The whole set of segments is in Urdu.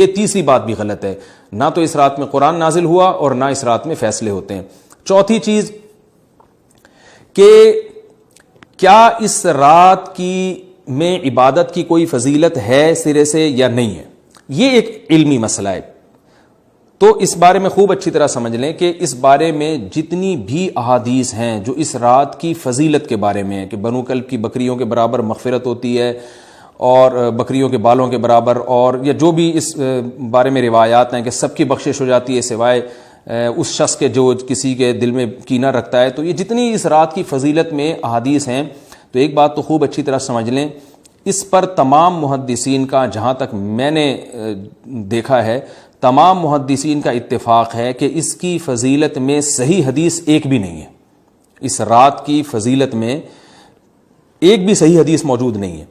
یہ تیسری بات بھی غلط ہے، نہ تو اس رات میں قرآن نازل ہوا اور نہ اس رات میں فیصلے ہوتے ہیں۔ چوتھی چیز کہ کیا اس رات کی میں عبادت کی کوئی فضیلت ہے سرے سے یا نہیں ہے، یہ ایک علمی مسئلہ ہے۔ تو اس بارے میں خوب اچھی طرح سمجھ لیں کہ اس بارے میں جتنی بھی احادیث ہیں جو اس رات کی فضیلت کے بارے میں ہیں کہ بنو کلب کی بکریوں کے برابر مغفرت ہوتی ہے اور بکریوں کے بالوں کے برابر، اور یا جو بھی اس بارے میں روایات ہیں کہ سب کی بخشش ہو جاتی ہے سوائے اس شخص کے جو کسی کے دل میں کینہ رکھتا ہے، تو یہ جتنی اس رات کی فضیلت میں احادیث ہیں، تو ایک بات تو خوب اچھی طرح سمجھ لیں، اس پر تمام محدثین کا، جہاں تک میں نے دیکھا ہے، تمام محدثین کا اتفاق ہے کہ اس کی فضیلت میں صحیح حدیث ایک بھی نہیں ہے۔ اس رات کی فضیلت میں ایک بھی صحیح حدیث موجود نہیں ہے،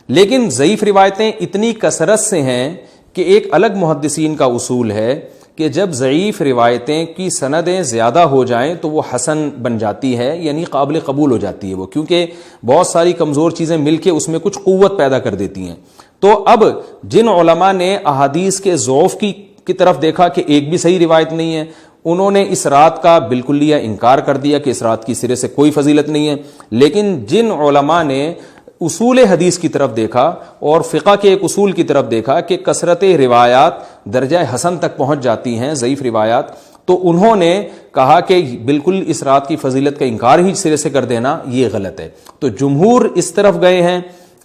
لیکن ضعیف روایتیں اتنی کثرت سے ہیں کہ ایک الگ محدثین کا اصول ہے کہ جب ضعیف روایتیں کی سندیں زیادہ ہو جائیں تو وہ حسن بن جاتی ہے، یعنی قابل قبول ہو جاتی ہے وہ، کیونکہ بہت ساری کمزور چیزیں مل کے اس میں کچھ قوت پیدا کر دیتی ہیں۔ تو اب جن علماء نے احادیث کے ضعف کی طرف دیکھا کہ ایک بھی صحیح روایت نہیں ہے، انہوں نے اس رات کا بالکلیہ انکار کر دیا کہ اس رات کی سرے سے کوئی فضیلت نہیں ہے۔ لیکن جن علماء نے اصول حدیث کی طرف دیکھا اور فقہ کے ایک اصول کی طرف دیکھا کہ کثرت روایات درجہ حسن تک پہنچ جاتی ہیں، ضعیف روایات، تو انہوں نے کہا کہ بالکل اس رات کی فضیلت کا انکار ہی سرے سے کر دینا یہ غلط ہے۔ تو جمہور اس طرف گئے ہیں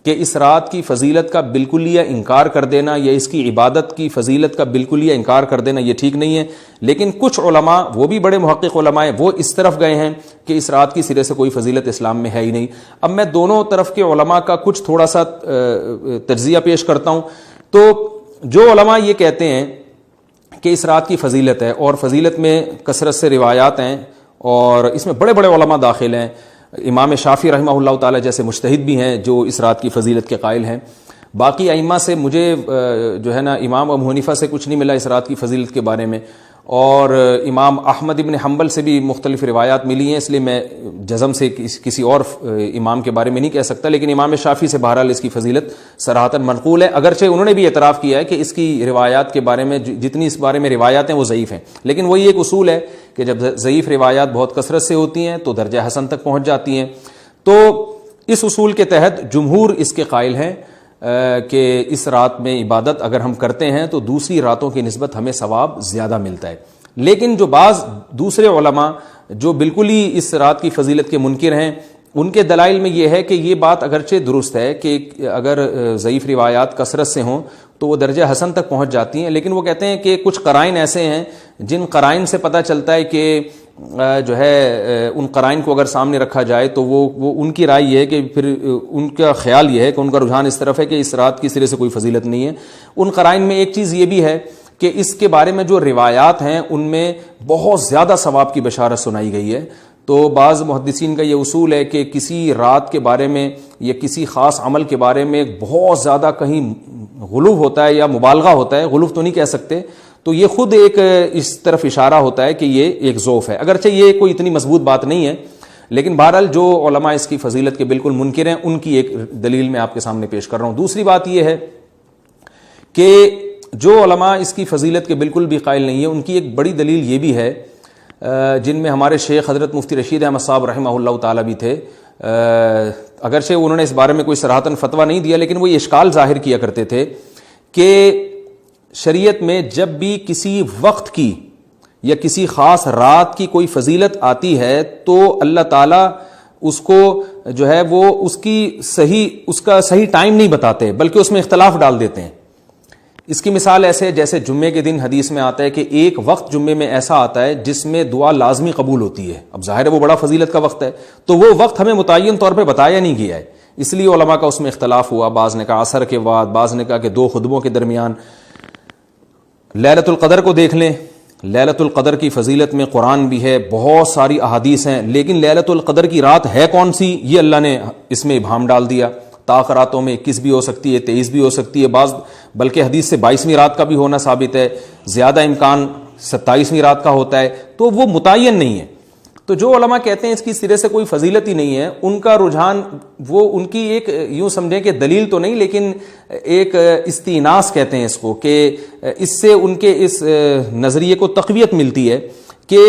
کہ اس رات کی فضیلت کا بالکلیہ انکار کر دینا یا اس کی عبادت کی فضیلت کا بالکلیہ انکار کر دینا یہ ٹھیک نہیں ہے، لیکن کچھ علماء، وہ بھی بڑے محقق علماء ہیں، وہ اس طرف گئے ہیں کہ اس رات کی سرے سے کوئی فضیلت اسلام میں ہے ہی نہیں۔ اب میں دونوں طرف کے علماء کا کچھ تھوڑا سا تجزیہ پیش کرتا ہوں۔ تو جو علماء یہ کہتے ہیں کہ اس رات کی فضیلت ہے اور فضیلت میں کثرت سے روایات ہیں اور اس میں بڑے بڑے علماء داخل ہیں، امام شافعی رحمہ اللہ تعالی جیسے مجتہد بھی ہیں جو اس رات کی فضیلت کے قائل ہیں، باقی ائمہ سے مجھے جو ہے نا امام ابو حنیفہ سے کچھ نہیں ملا اس رات کی فضیلت کے بارے میں، اور امام احمد ابن حنبل سے بھی مختلف روایات ملی ہیں، اس لیے میں جزم سے کسی اور امام کے بارے میں نہیں کہہ سکتا، لیکن امام شافعی سے بہرحال اس کی فضیلت صراحتاً منقول ہے، اگرچہ انہوں نے بھی اعتراف کیا ہے کہ اس کی روایات کے بارے میں جتنی اس بارے میں روایات ہیں وہ ضعیف ہیں، لیکن وہی ایک اصول ہے کہ جب ضعیف روایات بہت کثرت سے ہوتی ہیں تو درجہ حسن تک پہنچ جاتی ہیں۔ تو اس اصول کے تحت جمہور اس کے قائل ہیں کہ اس رات میں عبادت اگر ہم کرتے ہیں تو دوسری راتوں کی نسبت ہمیں ثواب زیادہ ملتا ہے، لیکن جو بعض دوسرے علماء جو بالکل ہی اس رات کی فضیلت کے منکر ہیں، ان کے دلائل میں یہ ہے کہ یہ بات اگرچہ درست ہے کہ اگر ضعیف روایات کثرت سے ہوں تو وہ درجہ حسن تک پہنچ جاتی ہیں، لیکن وہ کہتے ہیں کہ کچھ قرائن ایسے ہیں جن قرائن سے پتہ چلتا ہے کہ جو ہے ان قرائن کو اگر سامنے رکھا جائے تو وہ ان کی رائے یہ ہے کہ پھر ان کا خیال یہ ہے کہ ان کا رجحان اس طرف ہے کہ اس رات کی سرے سے کوئی فضیلت نہیں ہے۔ ان قرائن میں ایک چیز یہ بھی ہے کہ اس کے بارے میں جو روایات ہیں ان میں بہت زیادہ ثواب کی بشارت سنائی گئی ہے۔ تو بعض محدثین کا یہ اصول ہے کہ کسی رات کے بارے میں یا کسی خاص عمل کے بارے میں بہت زیادہ کہیں غلو ہوتا ہے یا مبالغہ ہوتا ہے، غلو تو نہیں کہہ سکتے، تو یہ خود ایک اس طرف اشارہ ہوتا ہے کہ یہ ایک ضعف ہے، اگرچہ یہ کوئی اتنی مضبوط بات نہیں ہے، لیکن بہرحال جو علماء اس کی فضیلت کے بالکل منکر ہیں ان کی ایک دلیل میں آپ کے سامنے پیش کر رہا ہوں۔ دوسری بات یہ ہے کہ جو علماء اس کی فضیلت کے بالکل بھی قائل نہیں ہیں، ان کی ایک بڑی دلیل یہ بھی ہے، جن میں ہمارے شیخ حضرت مفتی رشید احمد صاحب رحمہ اللہ تعالیٰ بھی تھے، اگرچہ انہوں نے اس بارے میں کوئی صراحتاً فتویٰ نہیں دیا، لیکن وہ یہ اشکال ظاہر کیا کرتے تھے کہ شریعت میں جب بھی کسی وقت کی یا کسی خاص رات کی کوئی فضیلت آتی ہے تو اللہ تعالیٰ اس کو جو ہے وہ اس کا صحیح ٹائم نہیں بتاتے بلکہ اس میں اختلاف ڈال دیتے ہیں۔ اس کی مثال ایسے جیسے جمعے کے دن حدیث میں آتا ہے کہ ایک وقت جمعے میں ایسا آتا ہے جس میں دعا لازمی قبول ہوتی ہے، اب ظاہر ہے وہ بڑا فضیلت کا وقت ہے، تو وہ وقت ہمیں متعین طور پہ بتایا نہیں گیا ہے، اس لیے علماء کا اس میں اختلاف ہوا، بعض نے کہا عصر کے بعد، بعض نے کہا کہ 2 خطبوں کے درمیان۔ لیلۃ القدر کو دیکھ لیں، لیلۃ القدر کی فضیلت میں قرآن بھی ہے، بہت ساری احادیث ہیں، لیکن لیلۃ القدر کی رات ہے کون سی یہ اللہ نے اس میں ابہام ڈال دیا۔ طاق راتوں میں 21 بھی ہو سکتی ہے، 23 بھی ہو سکتی ہے، بعض بلکہ حدیث سے 22ویں رات کا بھی ہونا ثابت ہے، زیادہ امکان 27ویں رات کا ہوتا ہے، تو وہ متعین نہیں ہے۔ تو جو علماء کہتے ہیں اس کی سرے سے کوئی فضیلت ہی نہیں ہے، ان کا رجحان وہ ان کی ایک یوں سمجھیں کہ دلیل تو نہیں لیکن ایک استئناس کہتے ہیں اس کو، کہ اس سے ان کے اس نظریے کو تقویت ملتی ہے کہ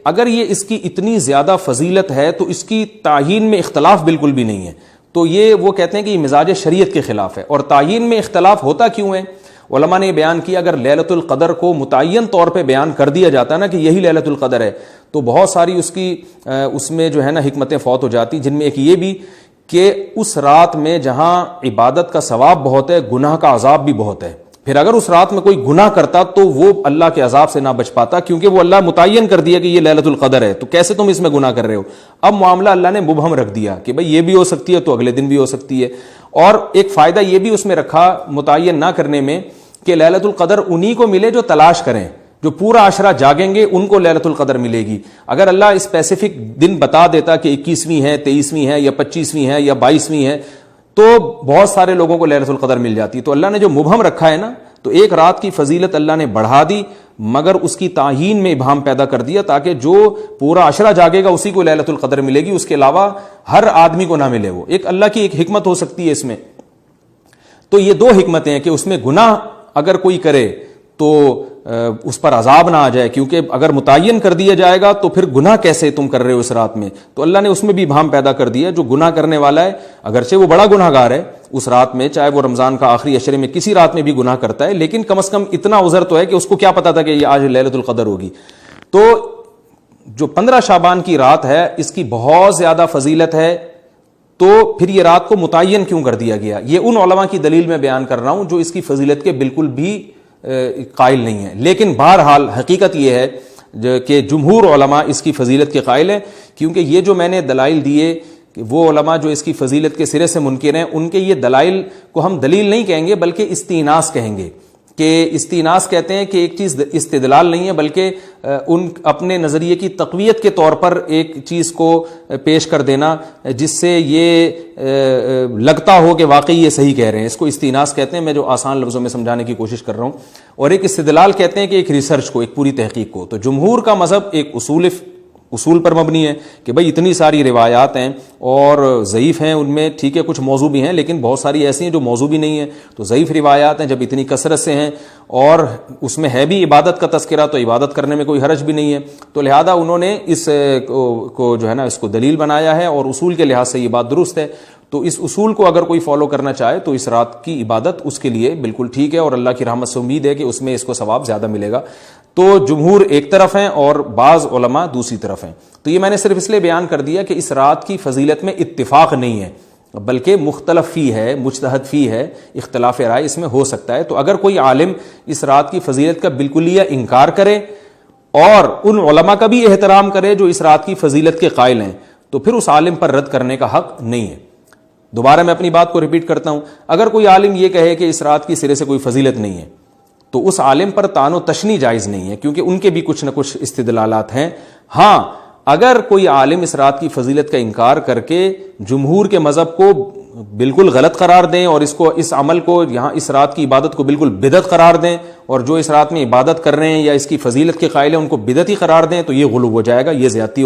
اگر یہ اس کی اتنی زیادہ فضیلت ہے تو اس کی تعیین میں اختلاف بالکل بھی نہیں ہے. تو یہ وہ کہتے ہیں کہ یہ مزاج شریعت کے خلاف ہے. اور تعیین میں اختلاف ہوتا کیوں ہے؟ علماء نے یہ بیان کیا اگر لیلۃ القدر کو متعین طور پہ بیان کر دیا جاتا نا کہ یہی لیلۃ القدر ہے تو بہت ساری اس میں جو ہے نا حکمتیں فوت ہو جاتی، جن میں ایک یہ بھی کہ اس رات میں جہاں عبادت کا ثواب بہت ہے گناہ کا عذاب بھی بہت ہے. پھر اگر اس رات میں کوئی گناہ کرتا تو وہ اللہ کے عذاب سے نہ بچ پاتا، کیونکہ وہ اللہ متعین کر دیا کہ یہ لیلۃ القدر ہے، تو کیسے تم اس میں گناہ کر رہے ہو؟ اب معاملہ اللہ نے مبہم رکھ دیا کہ بھئی یہ بھی ہو سکتی ہے تو اگلے دن بھی ہو سکتی ہے. اور ایک فائدہ یہ بھی اس میں رکھا متعین نہ کرنے میں کہ لیلۃ القدر انہی کو ملے جو تلاش کریں، جو پورا عشرہ جاگیں گے ان کو لیلۃ القدر ملے گی. اگر اللہ اسپیسیفک دن بتا دیتا کہ 21ویں ہے، 23ویں ہے یا 25ویں ہے یا 22ویں ہے تو بہت سارے لوگوں کو لیلۃ القدر مل جاتی. تو اللہ نے جو مبہم رکھا ہے نا، تو ایک رات کی فضیلت اللہ نے بڑھا دی مگر اس کی تعیین میں ابہام پیدا کر دیا تاکہ جو پورا عشرہ جاگے گا اسی کو لیلۃ القدر ملے گی، اس کے علاوہ ہر آدمی کو نہ ملے. وہ ایک اللہ کی ایک حکمت ہو سکتی ہے اس میں. تو یہ دو حکمتیں ہیں کہ اس میں گناہ اگر کوئی کرے تو اس پر عذاب نہ آ جائے، کیونکہ اگر متعین کر دیا جائے گا تو پھر گناہ کیسے تم کر رہے ہو اس رات میں. تو اللہ نے اس میں بھی ابہام پیدا کر دیا. جو گناہ کرنے والا ہے اگرچہ وہ بڑا گناہ گار ہے اس رات میں، چاہے وہ رمضان کا آخری عشرے میں کسی رات میں بھی گناہ کرتا ہے، لیکن کم از کم اتنا عذر تو ہے کہ اس کو کیا پتا تھا کہ یہ آج لیلۃ القدر ہوگی. تو جو 15 شعبان کی رات ہے اس کی بہت زیادہ فضیلت ہے. تو پھر یہ رات کو متعین کیوں کر دیا گیا؟ یہ ان علماء کی دلیل میں بیان کر رہا ہوں جو اس کی فضیلت کے بالکل بھی قائل نہیں ہے. لیکن بہرحال حقیقت یہ ہے کہ جمہور علماء اس کی فضیلت کے قائل ہیں، کیونکہ یہ جو میں نے دلائل دیے کہ وہ علماء جو اس کی فضیلت کے سرے سے منکر ہیں ان کے یہ دلائل کو ہم دلیل نہیں کہیں گے بلکہ استئناس کہیں گے. کہ استئناس کہتے ہیں کہ ایک چیز استدلال نہیں ہے بلکہ ان اپنے نظریے کی تقویت کے طور پر ایک چیز کو پیش کر دینا جس سے یہ لگتا ہو کہ واقعی یہ صحیح کہہ رہے ہیں. اس کو استئناس کہتے ہیں، میں جو آسان لفظوں میں سمجھانے کی کوشش کر رہا ہوں. اور ایک استدلال کہتے ہیں کہ ایک ریسرچ کو، ایک پوری تحقیق کو. تو جمہور کا مذہب ایک اصول پر مبنی ہے کہ بھئی اتنی ساری روایات ہیں اور ضعیف ہیں، ان میں ٹھیک ہے کچھ موضوع بھی ہیں لیکن بہت ساری ایسی ہیں جو موضوع بھی نہیں ہیں. تو ضعیف روایات ہیں جب اتنی کثرت سے ہیں اور اس میں ہے بھی عبادت کا تذکرہ تو عبادت کرنے میں کوئی حرج بھی نہیں ہے. تو لہذا انہوں نے اس کو جو ہے نا اس کو دلیل بنایا ہے اور اصول کے لحاظ سے یہ بات درست ہے. تو اس اصول کو اگر کوئی فالو کرنا چاہے تو اس رات کی عبادت اس کے لیے بالکل ٹھیک ہے اور اللہ کی رحمت سے امید ہے کہ اس میں اس کو ثواب زیادہ ملے گا. تو جمہور ایک طرف ہیں اور بعض علماء دوسری طرف ہیں. تو یہ میں نے صرف اس لیے بیان کر دیا کہ اس رات کی فضیلت میں اتفاق نہیں ہے بلکہ مختلف فی ہے، مجتہد فی ہے، اختلاف رائے اس میں ہو سکتا ہے. تو اگر کوئی عالم اس رات کی فضیلت کا بالکلیہ انکار کرے اور ان علماء کا بھی احترام کرے جو اس رات کی فضیلت کے قائل ہیں تو پھر اس عالم پر رد کرنے کا حق نہیں ہے. دوبارہ میں اپنی بات کو ریپیٹ کرتا ہوں، اگر کوئی عالم یہ کہے کہ اس رات کی سرے سے کوئی فضیلت نہیں ہے تو اس عالم پر طعن و تشنیع جائز نہیں ہے کیونکہ ان کے بھی کچھ نہ کچھ استدلالات ہیں. ہاں اگر کوئی عالم اس رات کی فضیلت کا انکار کر کے جمہور کے مذہب کو بالکل غلط قرار دیں اور اس عمل کو یہاں اس رات کی عبادت کو بالکل بدعت قرار دیں اور جو اس رات میں عبادت کر رہے ہیں یا اس کی فضیلت کے قائل ہیں ان کو بدعتی قرار دیں تو یہ غلو ہو جائے گا، یہ زیادتی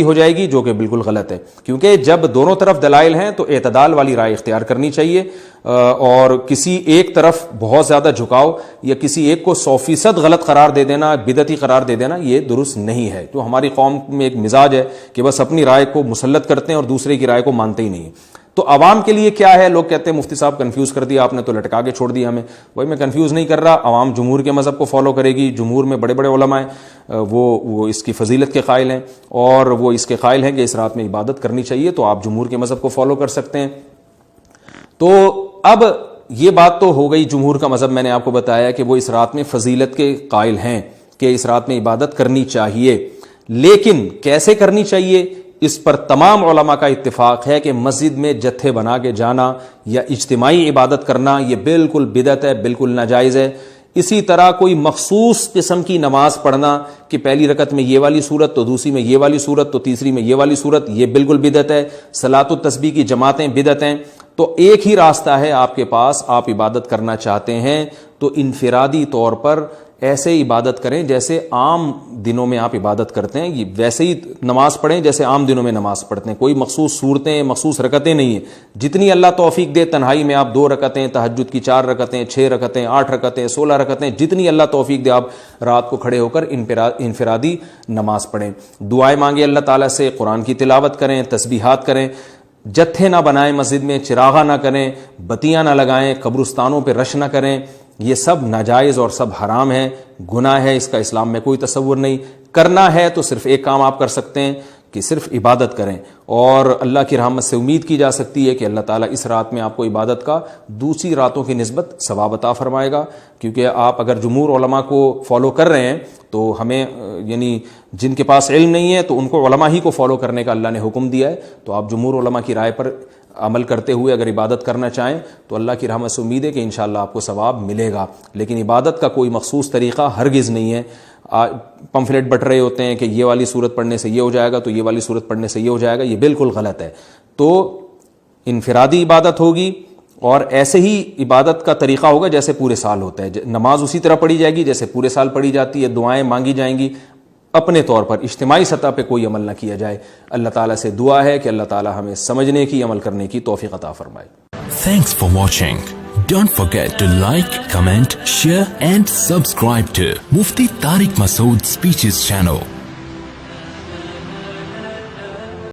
ہو جائے گی جو کہ بالکل غلط ہے. کیونکہ جب دونوں طرف دلائل ہیں تو اعتدال والی رائے اختیار کرنی چاہیے اور کسی ایک طرف بہت زیادہ جھکاؤ یا کسی ایک کو 100% غلط قرار دے دینا، بدعتی قرار دے دینا یہ درست نہیں ہے. جو ہماری قوم میں ایک مزاج ہے کہ بس اپنی رائے کو مسلط کرتے ہیں اور دوسرے کی رائے کو مانتے ہی نہیں. تو عوام کے لیے کیا ہے؟ لوگ کہتے ہیں مفتی صاحب کنفیوز کر دیا آپ نے تو لٹکا کے چھوڑ دیا ہمیں. بھائی میں کنفیوز نہیں کر رہا، عوام جمہور کے مذہب کو فالو کرے گی. جمہور میں بڑے بڑے علماء ہیں وہ اس کی فضیلت کے قائل ہیں اور وہ اس کے قائل ہیں کہ اس رات میں عبادت کرنی چاہیے، تو آپ جمہور کے مذہب کو فالو کر سکتے ہیں. تو اب یہ بات تو ہو گئی جمہور کا مذہب، میں نے آپ کو بتایا کہ وہ اس رات میں فضیلت کے قائل ہیں کہ اس رات میں عبادت کرنی چاہیے. لیکن کیسے کرنی چاہیے اس پر تمام علماء کا اتفاق ہے کہ مسجد میں جتھے بنا کے جانا یا اجتماعی عبادت کرنا یہ بالکل بدعت ہے، بالکل ناجائز ہے. اسی طرح کوئی مخصوص قسم کی نماز پڑھنا کہ پہلی رکعت میں یہ والی صورت تو دوسری میں یہ والی صورت تو تیسری میں یہ والی صورت، یہ بالکل بدعت ہے. صلاۃ التسبیح کی جماعتیں بدعت ہیں. تو ایک ہی راستہ ہے آپ کے پاس، آپ عبادت کرنا چاہتے ہیں تو انفرادی طور پر ایسے عبادت کریں جیسے عام دنوں میں آپ عبادت کرتے ہیں, یہ ویسے ہی نماز پڑھیں جیسے عام دنوں میں نماز پڑھتے ہیں. کوئی مخصوص صورتیں, مخصوص رکعتیں نہیں ہیں. جتنی اللہ توفیق دے, تنہائی میں آپ 2 رکعتیں, تہجد کی 4 رکعتیں, 6 رکعتیں, 8 رکعتیں, 16 رکعتیں, جتنی اللہ توفیق دے آپ رات کو کھڑے ہو کر انفرادی نماز پڑھیں. دعائیں مانگیں اللہ تعالیٰ سے, قرآن کی تلاوت کریں, تسبیحات کریں. جتھے نہ بنائیں مسجد میں, چراغاں نہ کریں, بتیاں نہ لگائیں, قبرستانوں پہ رش نہ کریں. یہ سب ناجائز اور سب حرام ہے, گناہ ہے, اس کا اسلام میں کوئی تصور نہیں. کرنا ہے تو صرف ایک کام آپ کر سکتے ہیں کہ صرف عبادت کریں, اور اللہ کی رحمت سے امید کی جا سکتی ہے کہ اللہ تعالیٰ اس رات میں آپ کو عبادت کا دوسری راتوں کی نسبت ثواب عطا فرمائے گا. کیونکہ آپ اگر جمہور علماء کو فالو کر رہے ہیں تو ہمیں یعنی جن کے پاس علم نہیں ہے تو ان کو علماء ہی کو فالو کرنے کا اللہ نے حکم دیا ہے. تو آپ جمہور علماء کی رائے پر عمل کرتے ہوئے اگر عبادت کرنا چاہیں تو اللہ کی رحمت سے امید ہے کہ انشاءاللہ آپ کو ثواب ملے گا. لیکن عبادت کا کوئی مخصوص طریقہ ہرگز نہیں ہے. پمفلیٹ بٹ رہے ہوتے ہیں کہ یہ والی صورت پڑھنے سے یہ ہو جائے گا, تو یہ والی صورت پڑھنے سے یہ ہو جائے گا, یہ بالکل غلط ہے. تو انفرادی عبادت ہوگی اور ایسے ہی عبادت کا طریقہ ہوگا جیسے پورے سال ہوتا ہے. نماز اسی طرح پڑھی جائے گی جیسے پورے سال پڑھی جاتی ہے, دعائیں مانگی جائیں گی. اپنے طور پر اجتماعی سطح پہ کوئی عمل نہ کیا جائے. اللہ تعالیٰ سے دعا ہے کہ اللہ تعالیٰ ہمیں سمجھنے کی, عمل کرنے کی توفیق عطا فرمائے. Thanks for watching. Don't forget to like, comment, share and subscribe to Mufti Tariq Masood Speeches channel.